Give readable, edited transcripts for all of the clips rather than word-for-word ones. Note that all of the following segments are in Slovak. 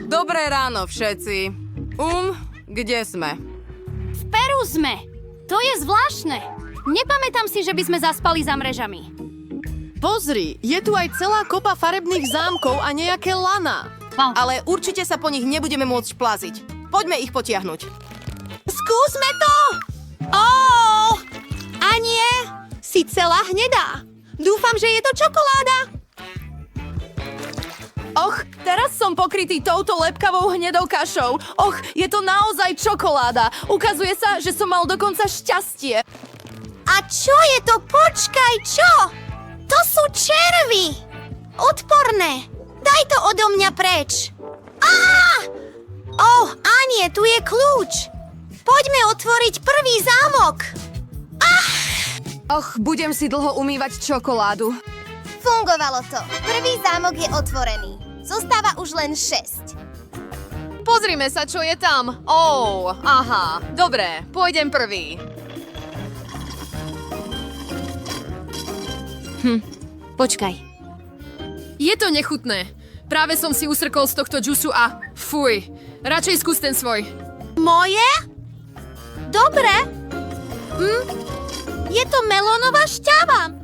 Dobré ráno, všetci. Kde sme? V Peru sme. To je zvláštne. Nepamätám si, že by sme zaspali za mrežami. Pozri, je tu aj celá kopa farebných zámkov a nejaké lana. Wow. Ale určite sa po nich nebudeme môcť plaziť. Poďme ich potiahnuť. Skúsme to! A nie, si celá hnedá. Dúfam, že je to čokoláda. Och, teraz som pokrytý touto lepkavou hnedou kašou. Och, je to naozaj čokoláda. Ukazuje sa, že som mal dokonca šťastie. A čo je to? Počkaj, čo? To sú červy! Odporné! Daj to odo mňa preč! Anie, tu je kľúč! Poďme otvoriť prvý zámok! Och, budem si dlho umývať čokoládu. Fungovalo to. Prvý zámok je otvorený. Zostáva už len 6. Pozrime sa, čo je tam. Aha, dobre, pôjdem prvý. Počkaj. Je to nechutné. Práve som si usrkol z tohto džusu a fuj. Radšej skús ten svoj. Moje? Dobre. Je to melónová šťava.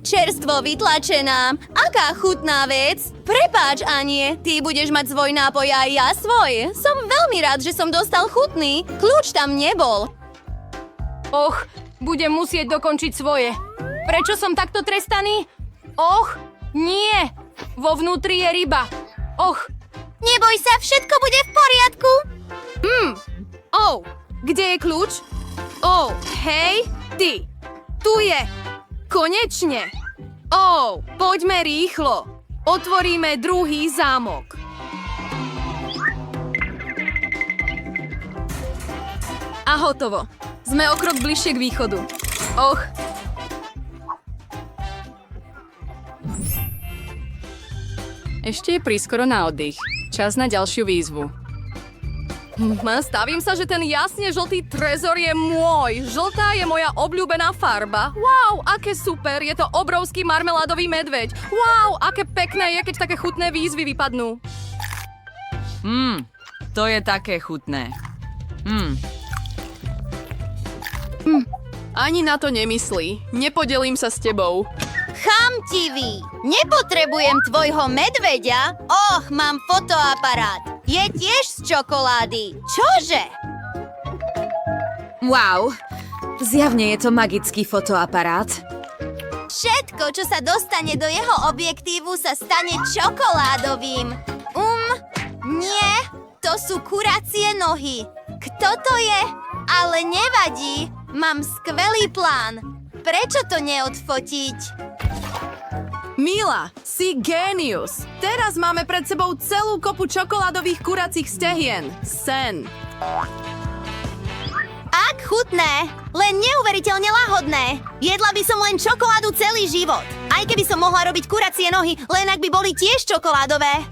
Čerstvo vytlačená. Aká chutná vec. Prepáč, Anie, ty budeš mať svoj nápoj a ja svoj. Som veľmi rád, že som dostal chutný. Kľúč tam nebol. Och, budem musieť dokončiť svoje. Prečo som takto trestaný? Och, nie. Vo vnútri je ryba. Och, Neboj sa, všetko bude v poriadku. Kde je kľúč? Hej, ty. Tu je. Konečne. Poďme rýchlo. Otvoríme druhý zámok. A hotovo. Sme o krok bližšie k východu. Och. Ešte je prískoro na oddych. Čas na ďalšiu výzvu. Stavím sa, že ten jasne žltý trezor je môj. Žltá je moja obľúbená farba. Wow, aké super, je to obrovský marmeládový medveď. Wow, aké pekné je, keď také chutné výzvy vypadnú. To je také chutné. Ani na to nemyslí. Nepodelím sa s tebou. Chamtivý. Nepotrebujem tvojho medveďa. Mám fotoaparát. Je tiež z čokolády. Čože? Wow, zjavne je to magický fotoaparát. Všetko, čo sa dostane do jeho objektívu, sa stane čokoládovým. Nie, to sú kuracie nohy. Kto to je? Ale nevadí, mám skvelý plán. Prečo to neodfotiť? Mila, si génius. Teraz máme pred sebou celú kopu čokoládových kuracích stehien. Sen. Ak chutné, len neuveriteľne lahodné. Jedla by som len čokoládu celý život. Aj keby som mohla robiť kuracie nohy, len ak by boli tiež čokoládové.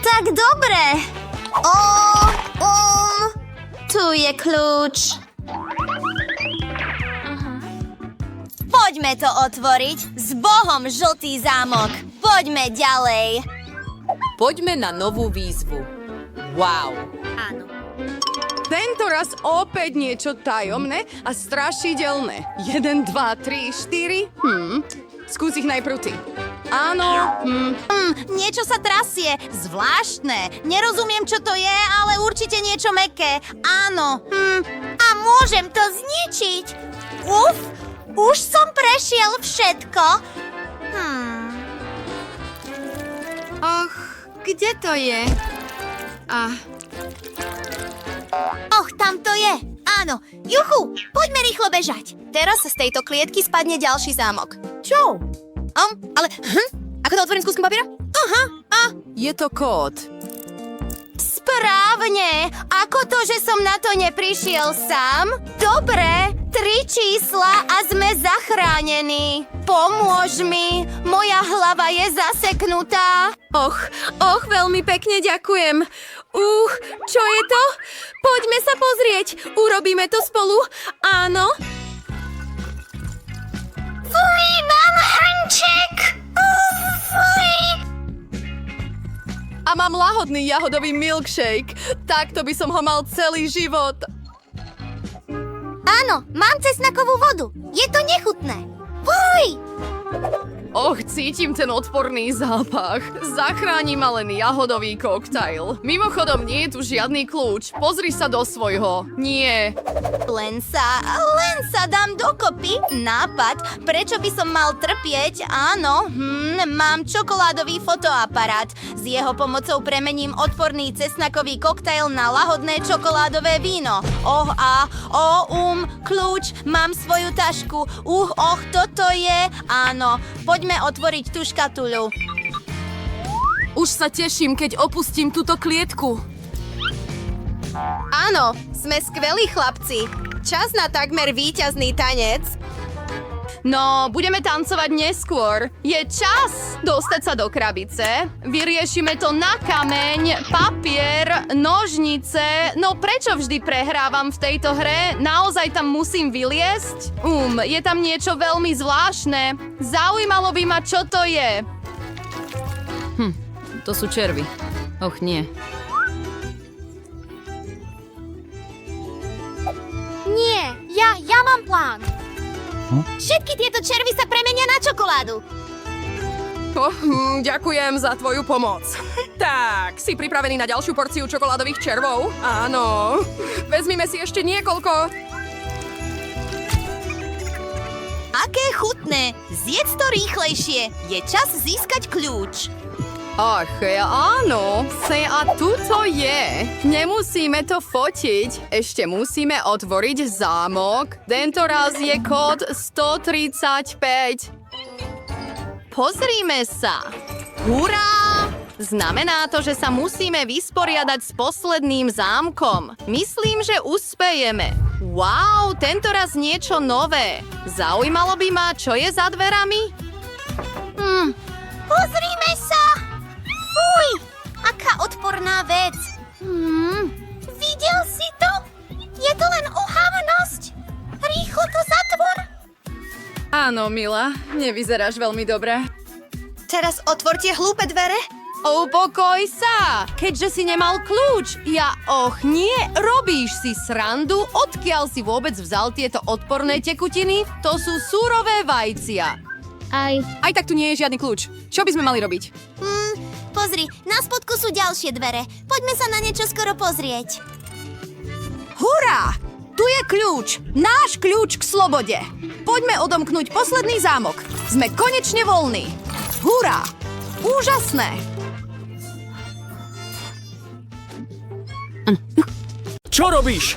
Tak dobre. Tu je kľúč. Poďme to otvoriť. S Bohom, žltý zámok. Poďme ďalej. Poďme na novú výzvu. Wow. Áno. Tento raz opäť niečo tajomné a strašidelné. 1, 2, 3, 4. Skús ich najprv ty. Áno. Niečo sa trasie. Zvláštne. Nerozumiem, čo to je, ale určite niečo mäkké. Áno. A môžem to zničiť. Už som prešiel všetko. Kde to je? Tam to je. Áno. Juchu, poďme rýchlo bežať. Teraz z tejto klietky spadne ďalší zámok. Čo? Ako to otvorím s kúskom papiera? Je to kód. Správne. Ako to, že som na to neprišiel sám? Dobre, 3 čísla a sme zachránení. Pomôž mi. Moja hlava je zaseknutá. Och, veľmi pekne ďakujem. Čo je to? Poďme sa pozrieť. Urobíme to spolu. Áno. Fuj, a mám lahodný jahodový milkshake. Takto by som ho mal celý život. Áno, mám cesnakovú vodu. Je to nechutné. Fuj! Och, cítim ten odporný zápach. Zachráni ma len jahodový koktajl. Mimochodom, nie je tu žiadny kľúč. Pozri sa do svojho. Nie. Len sa dám dokopy. Nápad, prečo by som mal trpieť? Áno, mám čokoládový fotoaparát. S jeho pomocou premením odporný cesnakový koktail na lahodné čokoládové víno. Kľúč, mám svoju tašku. Toto je... Áno, poďme otvoriť tú škatuľu. Už sa teším, keď opustím túto klietku. Áno, sme skvelí chlapci. Čas na takmer víťazný tanec. No, budeme tancovať neskôr. Je čas dostať sa do krabice. Vyriešime to na kameň, papier, nožnice. No prečo vždy prehrávam v tejto hre? Naozaj tam musím vyliesť? Je tam niečo veľmi zvláštne. Zaujímalo by ma, čo to je. To sú červy. Och, nie. Nie, ja mám plán. Všetky tieto červy sa premenia na čokoládu. Ďakujem za tvoju pomoc. Tak, si pripravený na ďalšiu porciu čokoládových červov? Áno. Vezmime si ešte niekoľko. Aké chutné! Zjedz to rýchlejšie. Je čas získať kľúč. Ach, áno, a tuto je. Nemusíme to fotiť, ešte musíme otvoriť zámok. Tento raz je kód 135. Pozrime sa. Hurá! Znamená to, že sa musíme vysporiadať s posledným zámkom. Myslím, že uspejeme. Wow, tento raz niečo nové. Zaujímalo by ma, čo je za dverami? Pozrime sa! Fuj! Aká odporná vec! Videl si to? Je to len ohavnosť! Rýchlo to zatvor! Áno, Mila, nevyzeráš veľmi dobre. Teraz otvorte hlúpe dvere. Upokoj sa! Keďže si nemal kľúč. Nie, robíš si srandu? Odkiaľ si vôbec vzal tieto odporné tekutiny? To sú surové vajcia. Aj tak tu nie je žiadny kľúč. Čo by sme mali robiť? Pozri, na spodku sú ďalšie dvere. Poďme sa na ne čoskoro pozrieť. Hurá! Tu je kľúč. Náš kľúč k slobode. Poďme odomknúť posledný zámok. Sme konečne voľní. Hurá! Úžasné! Čo robíš?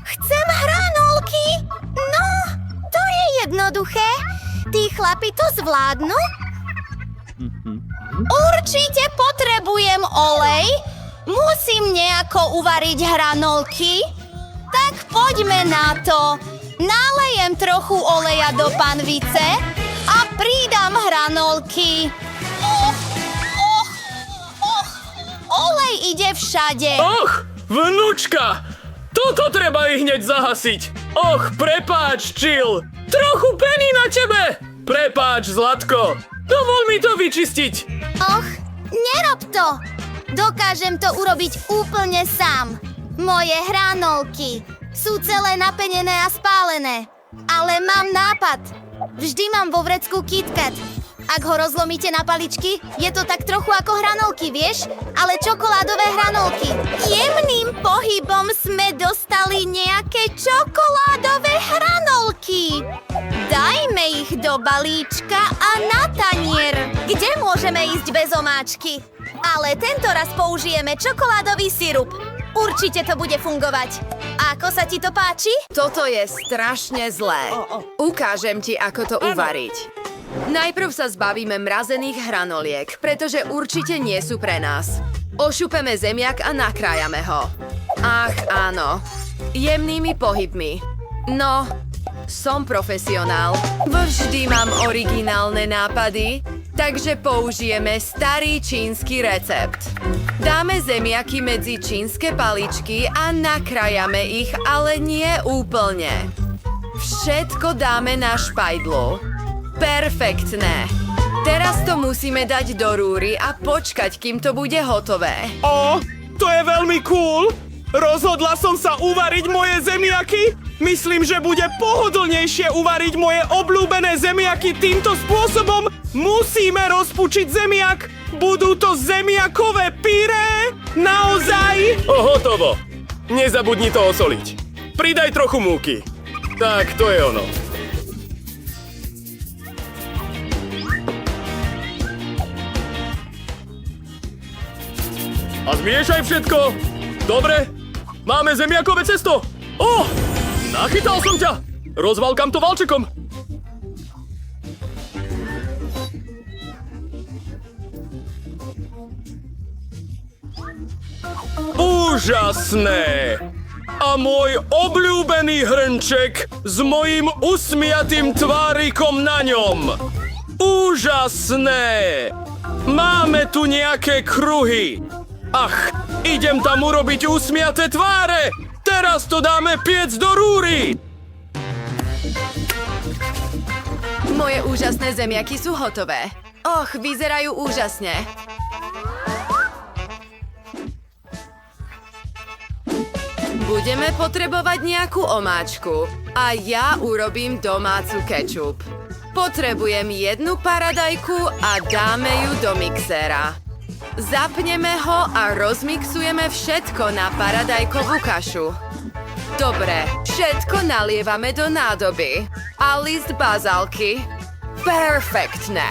Chcem hranolky! No, to je jednoduché. Tí chlapi to zvládnu? Určite potrebujem olej. Musím nejako uvariť hranolky. Tak poďme na to. Nalejem trochu oleja do panvice a pridám hranolky. Olej ide všade. Och, vnúčka! Toto treba ich hneď zahasiť. Och, prepáč, Chill. Trochu peny na tebe. Prepáč, Zlatko. Dovol mi to vyčistiť. Och, nerob to. Dokážem to urobiť úplne sám. Moje hranolky sú celé napenené a spálené. Ale mám nápad. Vždy mám vo vrecku KitKat. Ak ho rozlomíte na paličky, je to tak trochu ako hranolky, vieš? Ale čokoládové hranolky. Jemným pohybom sme dostali nejaké čokoládové hranolky. Dajme ich do balíčka a na tanier. Kde môžeme ísť bez omáčky? Ale tento raz použijeme čokoládový sirup. Určite to bude fungovať. Ako sa ti to páči? Toto je strašne zlé. Ukážem ti, ako to uvariť. Najprv sa zbavíme mrazených hranoliek, pretože určite nie sú pre nás. Ošupeme zemiak a nakrájame ho. Ach, áno. Jemnými pohybmi. No, som profesionál. Vždy mám originálne nápady, takže použijeme starý čínsky recept. Dáme zemiaky medzi čínske paličky a nakrájame ich, ale nie úplne. Všetko dáme na špajdlu. Perfektné. Teraz to musíme dať do rúry a počkať, kým to bude hotové. Ó, to je veľmi cool. Rozhodla som sa uvariť moje zemiaky. Myslím, že bude pohodlnejšie uvariť moje obľúbené zemiaky týmto spôsobom. Musíme rozpučiť zemiak. Budú to zemiakové pyré? Naozaj? Hotovo. Nezabudni to osoliť. Pridaj trochu múky. Tak, to je ono. A zmiešaj všetko. Dobre. Máme zemiakové cesto. Nachytal som ťa. Rozvalkam to valčekom. Úžasné. A môj obľúbený hrnček s mojím usmiatým tvárikom na ňom. Úžasné. Máme tu nejaké kruhy. Ach, idem tam urobiť usmiaté tváre! Teraz to dáme piec do rúry! Moje úžasné zemiaky sú hotové. Vyzerajú úžasne. Budeme potrebovať nejakú omáčku a ja urobím domácu kečup. Potrebujem jednu paradajku a dáme ju do mixéra. Zapneme ho a rozmixujeme všetko na paradajkovú kašu. Dobre, všetko nalievame do nádoby. A list bazálky. Perfektné.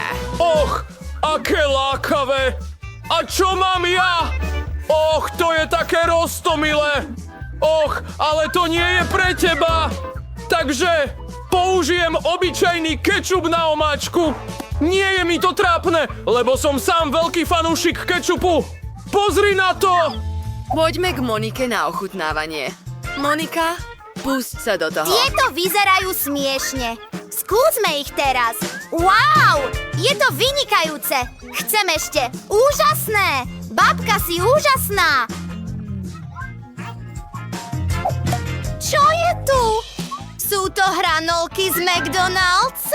Aké lákavé! A čo mám ja? To je také roztomilé. Ale to nie je pre teba. Takže použijem obyčajný kečup na omáčku. Nie je mi to trápne, lebo som sám veľký fanúšik kečupu. Pozri na to! Poďme k Monike na ochutnávanie. Monika, pusť sa do toho. Tieto vyzerajú smiešne. Skúsme ich teraz. Wow! Je to vynikajúce. Chcem ešte. Úžasné! Babka si úžasná! Čo je tu? Sú to hranolky z McDonald's?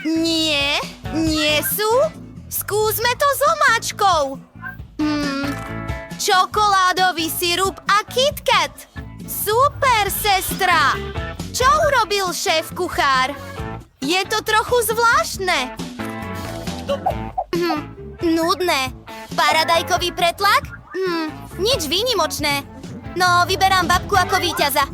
Nie, nie sú. Skúsme to s omáčkou. Čokoládový sirup a KitKat. Super, sestra. Čo urobil šéf-kuchár? Je to trochu zvláštne. Nudné. Paradajkový pretlak? Nič výnimočné. No, vyberám babku ako víťaza.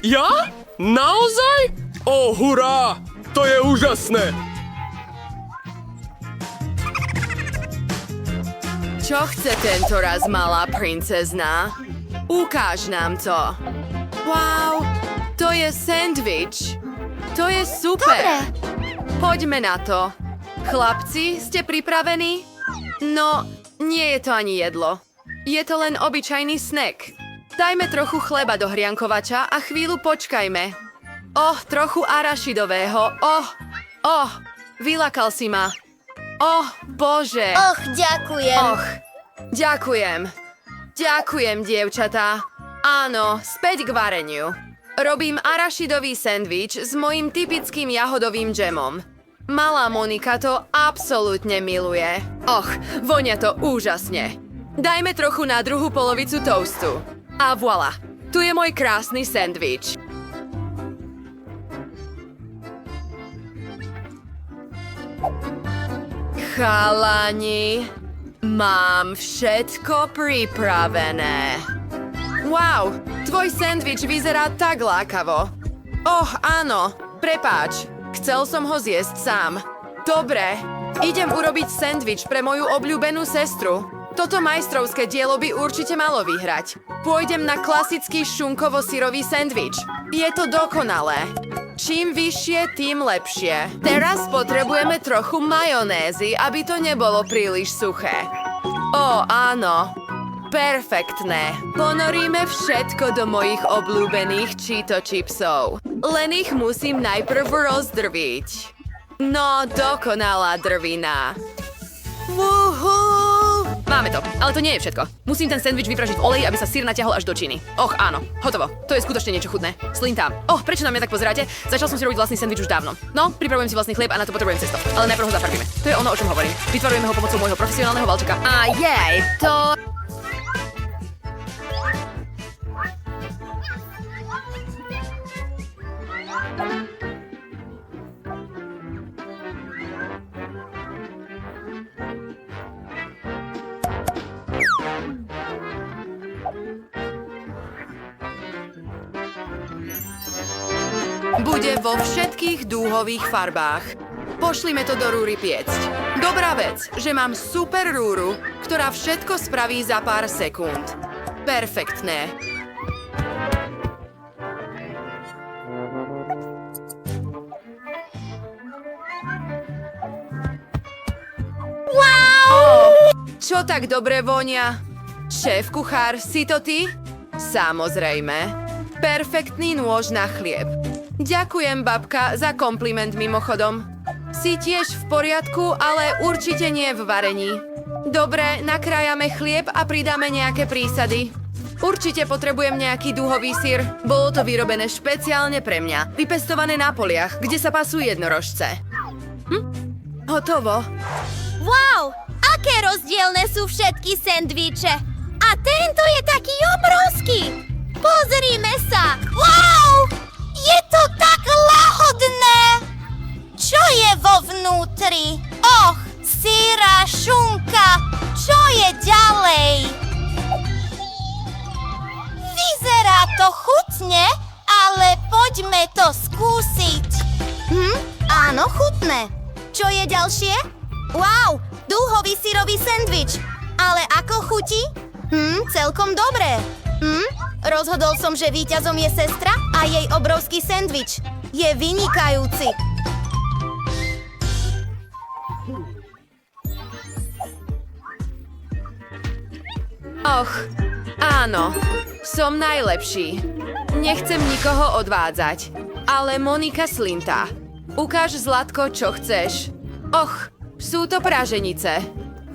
Ja? Naozaj? Hurá! To je úžasné! Čo chce tento raz malá princezna? Ukáž nám to. Wow, to je sendvič. To je super. Dobre. Poďme na to. Chlapci, ste pripravení? No, nie je to ani jedlo. Je to len obyčajný snack. Dajme trochu chleba do hriankovača a chvíľu počkajme. Trochu arašidového. Vylakal si ma. Bože. Ďakujem. Ďakujem. Ďakujem, dievčatá. Áno, späť k vareniu. Robím arašidový sendvič s mojím typickým jahodovým džemom. Malá Monika to absolútne miluje. Vonia to úžasne. Dajme trochu na druhú polovicu toastu. A voilà, tu je môj krásny sendvič. Chalani, mám všetko pripravené. Wow, tvoj sendvič vyzerá tak lákavo. Áno, prepáč, chcel som ho zjesť sám. Dobre, idem urobiť sendvič pre moju obľúbenú sestru. Toto majstrovské dielo by určite malo vyhrať. Pôjdem na klasický šunkovo-syrový sendvič. Je to dokonalé. Čím vyššie, tým lepšie. Teraz potrebujeme trochu majonézy, aby to nebolo príliš suché. Áno. Perfektné. Ponoríme všetko do mojich obľúbených Cheeto chipsov. Len ich musím najprv rozdrviť. No, dokonalá drvina. Woohoo! Máme to, ale to nie je všetko. Musím ten sendvič vypražiť v oleji, aby sa syr natiahol až do činy. Och, áno, hotovo. To je skutočne niečo chutné. Slintám. Prečo na mňa tak pozeráte? Začal som si robiť vlastný sendvič už dávno. No, pripravujem si vlastný chlieb a na to potrebujem cesto. Ale najprv ho zafarbíme. To je ono, o čom hovorím. Vytvarujeme ho pomocou môjho profesionálneho valčeka. A jej, to... Bude vo všetkých dúhových farbách. Pošlime to do rúry piecť. Dobrá vec, že mám super rúru, ktorá všetko spraví za pár sekúnd. Perfektné. Wow! Čo tak dobre vonia? Šéf kuchár, si to ty? Samozrejme. Perfektný nôž na chlieb. Ďakujem, babka, za kompliment mimochodom. Si tiež v poriadku, ale určite nie v varení. Dobre, nakrájame chlieb a pridáme nejaké prísady. Určite potrebujem nejaký dúhový syr. Bolo to vyrobené špeciálne pre mňa. Vypestované na poliach, kde sa pasú jednorožce. Hotovo. Wow, aké rozdielne sú všetky sendviče. A tento je taký obrovský. Pozrime sa. Wow, je to tak lahodné. Čo je vo vnútri? Och, syra, šunka. Čo je ďalej? Vyzerá to chutne, ale poďme to skúsiť. Áno, chutné. Čo je ďalšie? Wow, dúhový syrový sendvič. Ale ako chutí? Celkom dobré. Rozhodol som, že víťazom je sestra a jej obrovský sendvič. Je vynikajúci. Och, áno, som najlepší. Nechcem nikoho odvádzať, ale Monika slintá. Ukáž, Zlatko, čo chceš. Och, sú to praženice.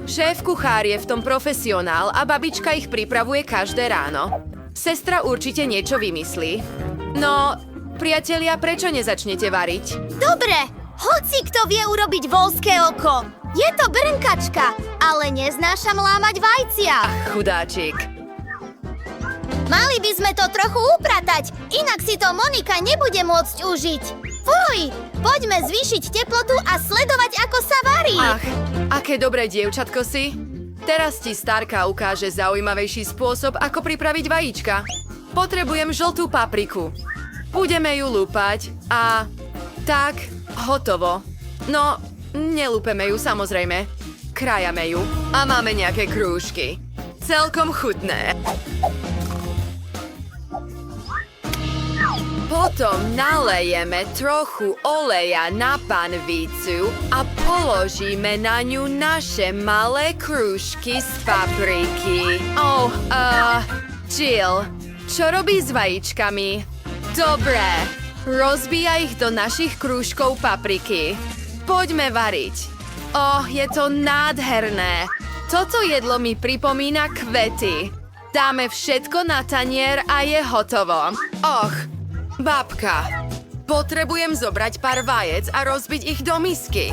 Šéf kuchár je v tom profesionál a babička ich pripravuje každé ráno. Sestra určite niečo vymyslí. No, priatelia, prečo nezačnete variť? Dobre, hoci kto vie urobiť voľské oko. Je to brnkačka, ale neznášam lámať vajcia. Chudáčik. Mali by sme to trochu upratať, inak si to Monika nebude môcť užiť. Fuj, poďme zvýšiť teplotu a sledovať, ako sa varí. Ach, aké dobré dievčatko si. Teraz ti starka ukáže zaujímavejší spôsob, ako pripraviť vajíčka. Potrebujem žltú papriku. Budeme ju lúpať a... tak, hotovo. No, nelúpeme ju samozrejme. Krajame ju a máme nejaké krúžky. Celkom chutné. Potom nalejeme trochu oleja na panvicu a položíme na ňu naše malé krúžky z papriky. Jill, čo robí s vajíčkami? Dobre, rozbíja ich do našich krúžkov papriky. Poďme variť. Je to nádherné. Toto jedlo mi pripomína kvety. Dáme všetko na tanier a je hotovo. Babka, potrebujem zobrať pár vajec a rozbiť ich do misky.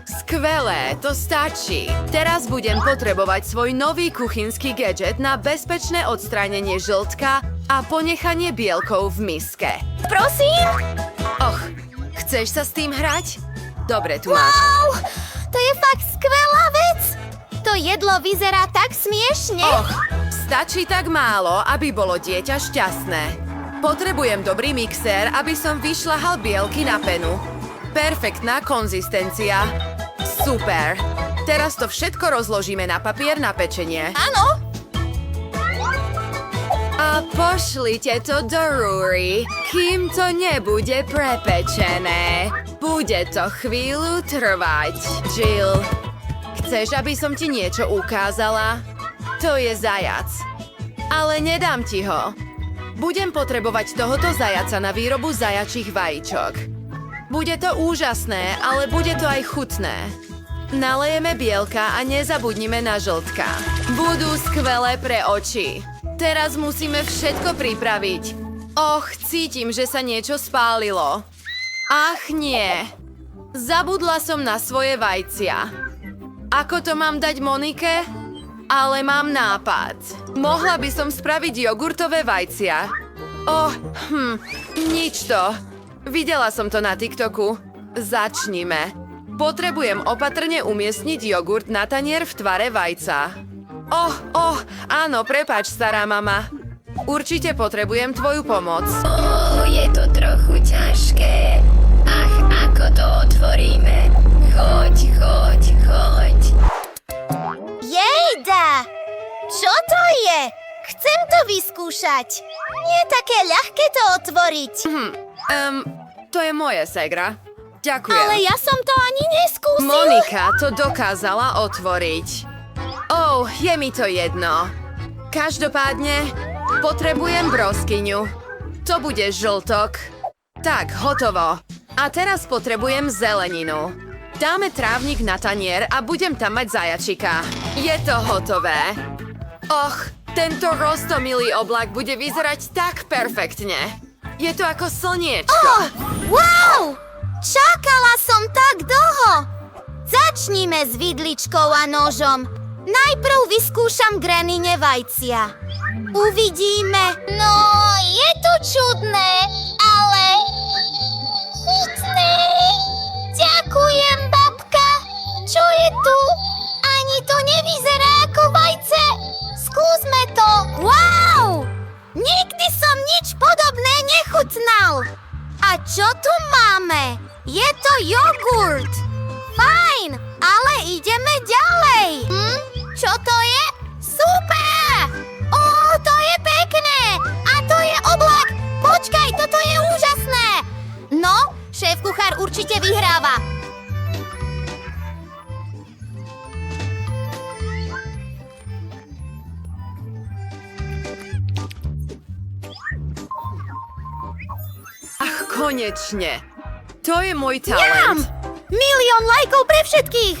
Skvelé, to stačí. Teraz budem potrebovať svoj nový kuchynský gadget na bezpečné odstránenie žltka a ponechanie bielkov v miske. Prosím? Chceš sa s tým hrať? Dobre, tu máš. Wow, to je fakt skvelá vec. To jedlo vyzerá tak smiešne. Stačí tak málo, aby bolo dieťa šťastné. Potrebujem dobrý mixér, aby som vyšľahal bielky na penu. Perfektná konzistencia. Super. Teraz to všetko rozložíme na papier na pečenie. Áno. A pošlite to do rúry, kým to nebude prepečené. Bude to chvíľu trvať. Jill, chceš, aby som ti niečo ukázala? To je zajac. Ale nedám ti ho. Budem potrebovať tohoto zajaca na výrobu zajačích vajíčok. Bude to úžasné, ale bude to aj chutné. Nalejeme bielka a nezabudnime na žltka. Budú skvelé pre oči. Teraz musíme všetko pripraviť. Och, cítim, že sa niečo spálilo. Ach, nie. Zabudla som na svoje vajcia. Ako to mám dať Monike? Ale mám nápad. Mohla by som spraviť jogurtové vajcia. Nič to. Videla som to na TikToku. Začnime. Potrebujem opatrne umiestniť jogurt na tanier v tvare vajca. Áno, prepáč, stará mama. Určite potrebujem tvoju pomoc. Je to trochu ťažké. Ach, ako to otvoríme? Choď. Jejda! Čo to je? Chcem to vyskúšať. Nie je také ľahké to otvoriť. To je moje, segra. Ďakujem. Ale ja som to ani neskúsil. Monika to dokázala otvoriť. Je mi to jedno. Každopádne, potrebujem broskyňu. To bude žltok. Tak, hotovo. A teraz potrebujem zeleninu. Dáme trávnik na tanier a budem tam mať zajačika. Je to hotové. Tento roztomilý oblak bude vyzerať tak perfektne. Je to ako slniečko. Wow! Čakala som tak dlho. Začnime s vidličkou a nožom. Najprv vyskúšam Granine vajcia. Uvidíme. No, je to čudné, ale chutné. Ďakujem, babka. Čo je tu? Ani to nevyzerá ako vajce. Skúsme to. Wow! Nikdy som nič podobné nechutnal. A čo tu máme? Je to jogurt. Fajn, ale ideme ďalej. Čo to je? Super! To je pekné. A to je oblak. Počkaj, toto je úžasné. No, šéf-kuchár určite vyhráva. Konečne. To je môj talent. Milión lajkov pre všetkých.